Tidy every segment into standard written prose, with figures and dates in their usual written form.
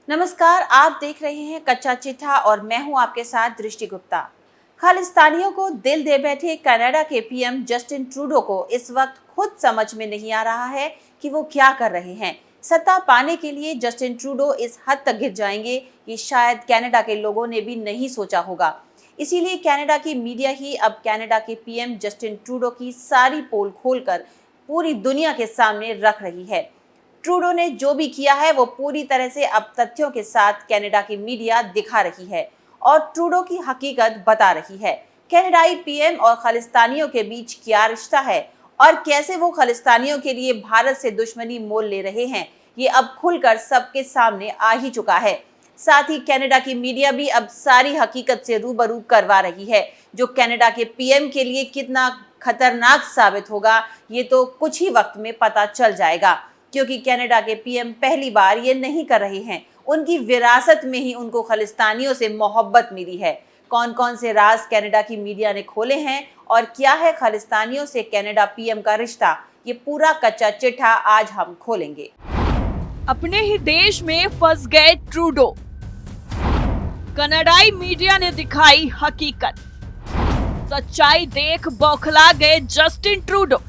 नमस्कार, आप देख रहे हैं कच्चा चिट्ठा और मैं हूं आपके साथ दृष्टि गुप्ता। खालिस्तानियों को दिल दे बैठे कनाडा के पीएम जस्टिन ट्रूडो को इस वक्त खुद समझ में नहीं आ रहा है कि वो क्या कर रहे हैं। सत्ता पाने के लिए जस्टिन ट्रूडो इस हद तक गिर जाएंगे कि शायद कनाडा के लोगों ने भी नहीं सोचा होगा। इसीलिए कनाडा की मीडिया ही अब कनाडा के पीएम जस्टिन ट्रूडो की सारी पोल खोलकर पूरी दुनिया के सामने रख रही है। ट्रूडो ने जो भी किया है वो पूरी तरह से अब तथ्यों के साथ कनाडा की मीडिया दिखा रही है और ट्रूडो की हकीकत बता रही है। कनाडाई पीएम और खालिस्तानियों के बीच क्या रिश्ता है और कैसे वो खालिस्तानियों के लिए भारत से दुश्मनी मोल ले रहे हैं, ये अब खुलकर सबके सामने आ ही चुका है। साथ ही कनाडा की मीडिया भी अब सारी हकीकत से रूबरू करवा रही है, जो कनाडा के पीएम के लिए कितना खतरनाक साबित होगा ये तो कुछ ही वक्त में पता चल जाएगा, क्योंकि कनाडा के पीएम पहली बार ये नहीं कर रहे हैं। उनकी विरासत में ही उनको खालिस्तानियों से मोहब्बत मिली है। कौन कौन से राज कनाडा की मीडिया ने खोले हैं और क्या है खालिस्तानियों से कनाडा पीएम का रिश्ता, ये पूरा कच्चा चिट्ठा आज हम खोलेंगे। अपने ही देश में फंस गए ट्रूडो, कनाडाई मीडिया ने दिखाई हकीकत, सच्चाई देख बौखला गए जस्टिन ट्रूडो,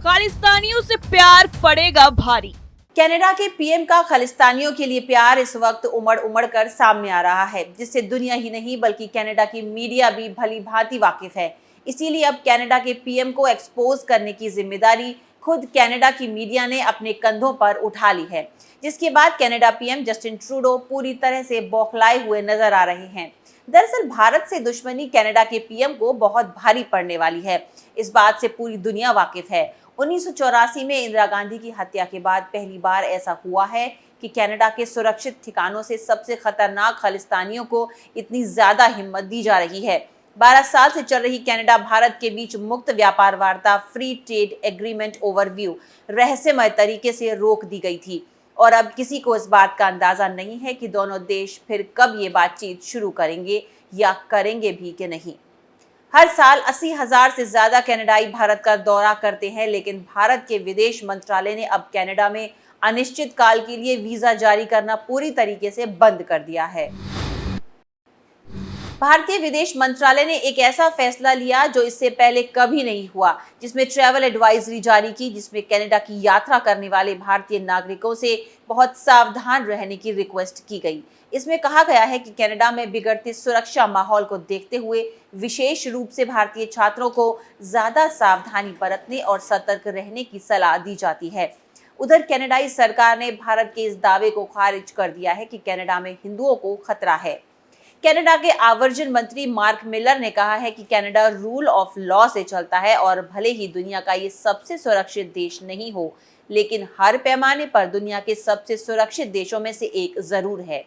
खालिस्तानियों से प्यार पड़ेगा भारी। कनाडा के पीएम का खालिस्तानियों के लिए प्यार इस वक्त उमड़ उमड़ कर सामने आ रहा है, जिससे दुनिया ही नहीं बल्कि कनाडा की मीडिया भी भली भांति वाकिफ है। इसीलिए अब कनाडा के पीएम को एक्सपोज करने की जिम्मेदारी खुद कनाडा की मीडिया ने अपने कंधों पर उठा ली है, जिसके बाद कनाडा पीएम जस्टिन ट्रूडो पूरी तरह से बौखलाए हुए नजर आ रहे हैं। दरअसल भारत से दुश्मनी कनाडा के पीएम को बहुत भारी पड़ने वाली है, इस बात से पूरी दुनिया वाकिफ है। 1984 में इंदिरा गांधी की हत्या के बाद पहली बार ऐसा हुआ है कि कनाडा के सुरक्षित ठिकानों से सबसे खतरनाक खालिस्तानियों को इतनी ज्यादा हिम्मत दी जा रही है। 12 साल से चल रही कनाडा भारत के बीच मुक्त व्यापार वार्ता फ्री ट्रेड एग्रीमेंट ओवरव्यू रहस्यमय तरीके से रोक दी गई थी और अब किसी को इस बात का अंदाजा नहीं है कि दोनों देश फिर कब ये बातचीत शुरू करेंगे या करेंगे भी कि नहीं। हर साल 80,000 से ज्यादा कनाडाई भारत का दौरा करते हैं, लेकिन भारत के विदेश मंत्रालय ने अब कनाडा में अनिश्चित काल के लिए वीजा जारी करना पूरी तरीके से बंद कर दिया है। भारतीय विदेश मंत्रालय ने एक ऐसा फैसला लिया जो इससे पहले कभी नहीं हुआ, जिसमें ट्रैवल एडवाइजरी जारी की, जिसमें कनाडा की यात्रा करने वाले भारतीय नागरिकों से बहुत सावधान रहने की रिक्वेस्ट की गई। इसमें कहा गया है कि कनाडा में बिगड़ते सुरक्षा माहौल को देखते हुए विशेष रूप से भारतीय छात्रों को ज्यादा सावधानी बरतने और सतर्क रहने की सलाह दी जाती है। उधर कनाडाई सरकार ने भारत के इस दावे को खारिज कर दिया है कि कनाडा में हिंदुओं को खतरा है। कनाडा के आवर्जन मंत्री मार्क मिलर ने कहा है कि कनाडा रूल ऑफ लॉ से चलता है और भले ही दुनिया का ये सबसे सुरक्षित देश नहीं हो, लेकिन हर पैमाने पर दुनिया के सबसे सुरक्षित देशों में से एक जरूर है।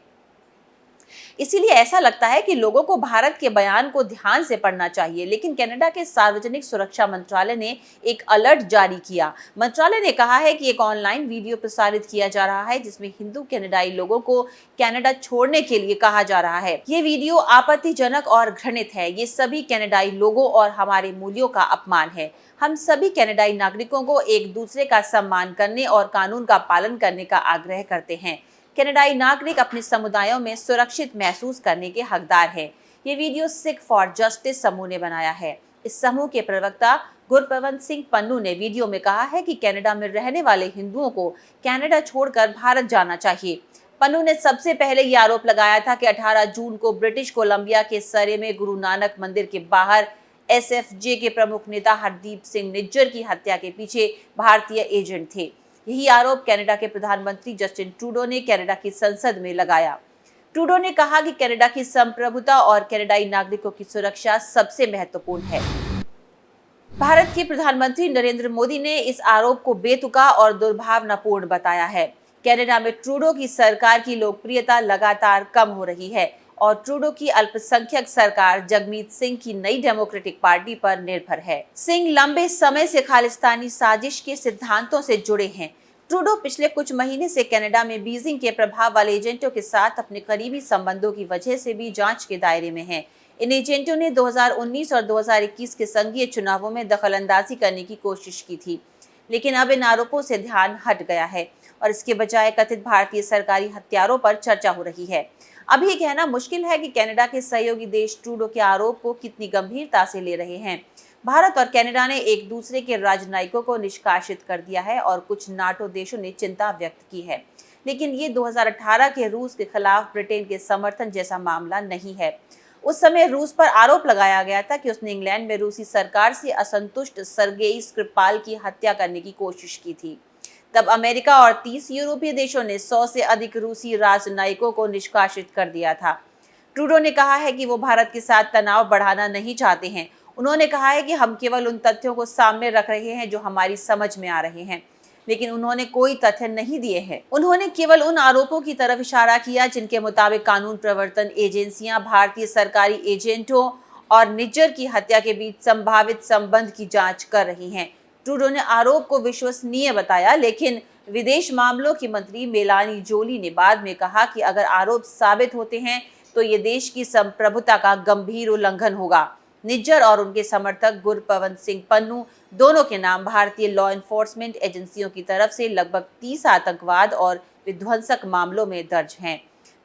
इसीलिए ऐसा लगता है कि लोगों को भारत के बयान को ध्यान से पढ़ना चाहिए। लेकिन कनाडा के सार्वजनिक सुरक्षा मंत्रालय ने एक अलर्ट जारी किया। मंत्रालय ने कहा है कि एक ऑनलाइन वीडियो प्रसारित किया जा रहा है जिसमें हिंदू कनाडाई लोगों को कनाडा छोड़ने के लिए कहा जा रहा है। ये वीडियो आपत्तिजनक और घृणित है। ये सभी कनाडाई लोगों और हमारे मूल्यों का अपमान है। हम सभी कनाडाई नागरिकों को एक दूसरे का सम्मान करने और कानून का पालन करने का आग्रह करते हैं। कनाडाई नागरिक अपने समुदायों में सुरक्षित महसूस करने के हकदार हैं। ये वीडियो सिख फॉर जस्टिस समूह ने बनाया है। इस समूह के प्रवक्ता गुरपवंत सिंह पन्नू ने वीडियो में कहा है कि कनाडा में रहने वाले हिंदुओं को कनाडा छोड़कर भारत जाना चाहिए। पन्नू ने सबसे पहले ये आरोप लगाया था कि 18 जून को ब्रिटिश कोलंबिया के सरे में गुरु नानक मंदिर के बाहर एसएफजे के प्रमुख नेता हरदीप सिंह निज्जर की हत्या के पीछे भारतीय एजेंट थे। यही आरोप कनाडा के प्रधानमंत्री जस्टिन ट्रूडो ने कनाडा की संसद में लगाया। ट्रूडो ने कहा कि कनाडा की संप्रभुता और कनाडाई नागरिकों की सुरक्षा सबसे महत्वपूर्ण है। भारत के प्रधानमंत्री नरेंद्र मोदी ने इस आरोप को बेतुका और दुर्भावनापूर्ण बताया है। कनाडा में ट्रूडो की सरकार की लोकप्रियता लगातार कम हो रही है और ट्रूडो की अल्पसंख्यक सरकार जगमीत सिंह की नई डेमोक्रेटिक पार्टी पर निर्भर है। सिंह लंबे समय से खालिस्तानी साजिश के सिद्धांतों से जुड़े हैं। ट्रूडो पिछले कुछ महीने से कनाडा में बीजिंग के प्रभाव वाले एजेंटों के साथ अपने करीबी संबंधों की वजह से भी जांच के दायरे में हैं। इन एजेंटों ने 2019 और 2021 के संघीय चुनावों में दखलंदाजी करने की कोशिश की थी, लेकिन अब इन आरोपों से ध्यान हट गया है। और इसके बजाय कथित भारतीय सरकारी हथियारों पर चर्चा हो रही है। अब ये कहना मुश्किल है कि कनाडा के सहयोगी देश ट्रूडो के आरोप को कितनी गंभीरता से ले रहे हैं। भारत और कनाडा ने एक दूसरे के राजनयिकों को निष्कासित कर दिया है और कुछ नाटो देशों ने चिंता व्यक्त की है, लेकिन ये 2018 के रूस के खिलाफ ब्रिटेन के समर्थन जैसा मामला नहीं है। उस समय रूस पर आरोप लगाया गया था कि उसने इंग्लैंड में रूसी सरकार से असंतुष्ट सर्गेई स्क्रिपाल की हत्या करने की कोशिश की थी। तब अमेरिका और 30 यूरोपीय देशों ने 100 से अधिक रूसी राजनयिकों को निष्कासित कर दिया था। ट्रूडो ने कहा है कि वो भारत के साथ तनाव बढ़ाना नहीं चाहते हैं। उन्होंने कहा है कि हम केवल उन तथ्यों को सामने रख रहे हैं जो हमारी समझ में आ रहे हैं, लेकिन उन्होंने कोई तथ्य नहीं दिए हैं। उन्होंने केवल उन आरोपों की तरफ इशारा किया जिनके मुताबिक कानून प्रवर्तन एजेंसियां भारतीय सरकारी एजेंटों और निज्जर की हत्या के बीच संभावित संबंध की जांच कर रही हैं। ट्रूडो ने आरोप को विश्वसनीय बताया, लेकिन विदेश मामलों की मंत्री मेलानी जोली ने बाद में कहा कि अगर आरोप साबित होते हैं तो ये देश की संप्रभुता का गंभीर उल्लंघन होगा। निज्जर और उनके समर्थक गुरपवंत सिंह पन्नू दोनों के नाम भारतीय लॉ एनफोर्समेंट एजेंसियों की तरफ से लगभग 30 आतंकवाद और विध्वंसक मामलों में दर्ज हैं।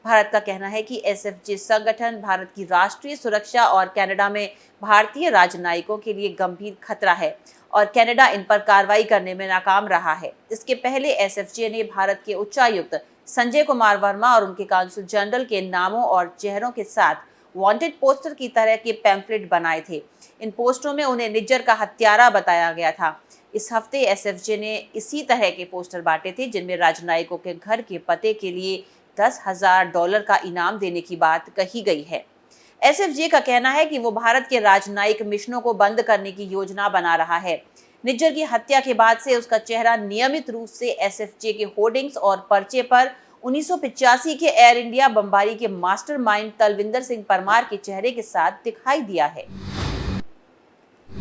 भारत का कहना है कि एसएफजे संगठन भारत की राष्ट्रीय सुरक्षा और कनाडा में भारतीय राजनयिकों के लिए गंभीर खतरा है और कनाडा इन पर कार्रवाई करने में नाकाम रहा है। इसके पहले एसएफजे ने भारत के उच्चायुक्त संजय कुमार वर्मा और उनके काउंसिल जनरल के नामों और चेहरों के साथ वांटेड पोस्टर की तरह के पैम्फलेट बनाए थे। इन पोस्टरों में उन्हें निज्जर का हत्यारा बताया गया था। इस हफ्ते एसएफजे ने इसी तरह के पोस्टर बांटे थे जिनमें राजनयिकों के घर के पते के लिए $10,000 का इनाम देने की बात कही गई है। एसएफजे का कहना है कि वो भारत के राजनयिक मिशनों को बंद करने की योजना बना रहा है। निज्जर की हत्या के बाद से उसका चेहरा नियमित रूप से एसएफजे के होर्डिंग्स और पर्चे पर 1985 के एयर इंडिया बमबारी के मास्टरमाइंड तलविंदर सिंह परमार के चेहरे के साथ दिखाई दिया है।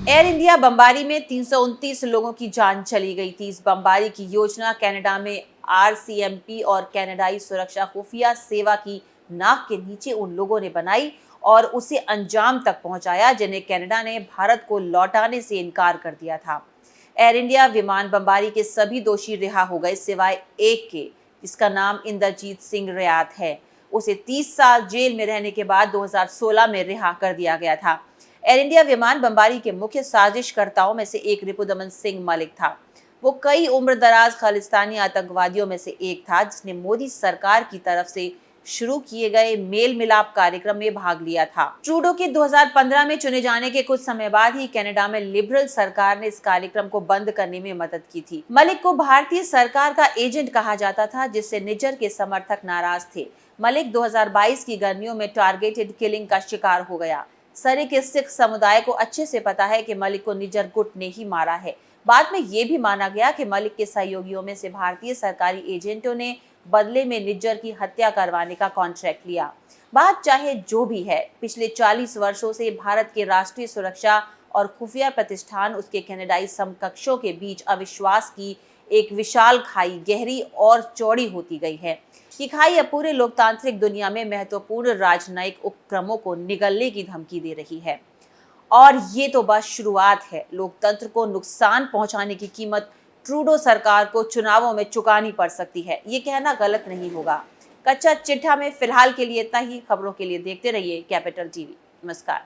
एयर इंडिया बमबारी में 329 लोगों की जान चली गई थी। इस बमबारी की योजना कनाडा में आरसीएमपी और कनाडाई सुरक्षा खुफिया सेवा की नाक के नीचे उन लोगों ने बनाई और उसे अंजाम तक पहुंचाया जिन्हें कनाडा ने भारत को लौटाने से इनकार कर दिया था। एयर इंडिया विमान बमबारी के सभी दोषी रिहा हो गए सिवाय एक के, जिसका नाम इंद्रजीत सिंह रियात है। उसे 30 साल जेल में रहने के बाद 2016 में रिहा कर दिया गया था। एयर इंडिया विमान बमबारी के मुख्य साजिशकर्ताओं में से एक रिपुदमन सिंह मलिक था। वो कई उम्र दराज खालिस्तानी आतंकवादियों में से एक था जिसने मोदी सरकार की तरफ से शुरू किए गए मेल मिलाप कार्यक्रम में भाग लिया था। ट्रूडो के 2015 में चुने जाने के कुछ समय बाद ही कनाडा में लिबरल सरकार ने इस कार्यक्रम को बंद करने में मदद की थी। मलिक को भारतीय सरकार का एजेंट कहा जाता था, जिससे निज्जर के समर्थक नाराज थे। मलिक 2022 की गर्मियों में टारगेटेड किलिंग का शिकार हो गया। सरी के सिख समुदाय को अच्छे से पता है कि मलिक को निज्जर गुट ने ही मारा है। बाद में ये भी माना गया कि मलिक के सहयोगियों में से भारतीय सरकारी एजेंटों ने बदले में निज्जर की हत्या करवाने का कॉन्ट्रैक्ट लिया। बात चाहे जो भी है, पिछले 40 वर्षों से भारत के राष्ट्रीय सुरक्षा और खुफिया प्रतिष्ठान उसके कनाडाई समकक्षों के बीच अविश्वास की एक विशाल खाई गहरी और चौड़ी होती गई है। ये खाई अब पूरे लोकतांत्रिक दुनिया में महत्वपूर्ण राजनयिक उपक्रमों को निगलने की धमकी दे रही है। और ये तो बस शुरुआत है। लोकतंत्र को नुकसान पहुंचाने की कीमत ट्रूडो सरकार को चुनावों में चुकानी पड़ सकती है। ये कहना गलत नहीं होगा। कच्चा चिट्ठा में फिलहाल के लिए इतना ही। खबरों के लिए देखते रहिए कैपिटल टीवी। नमस्कार।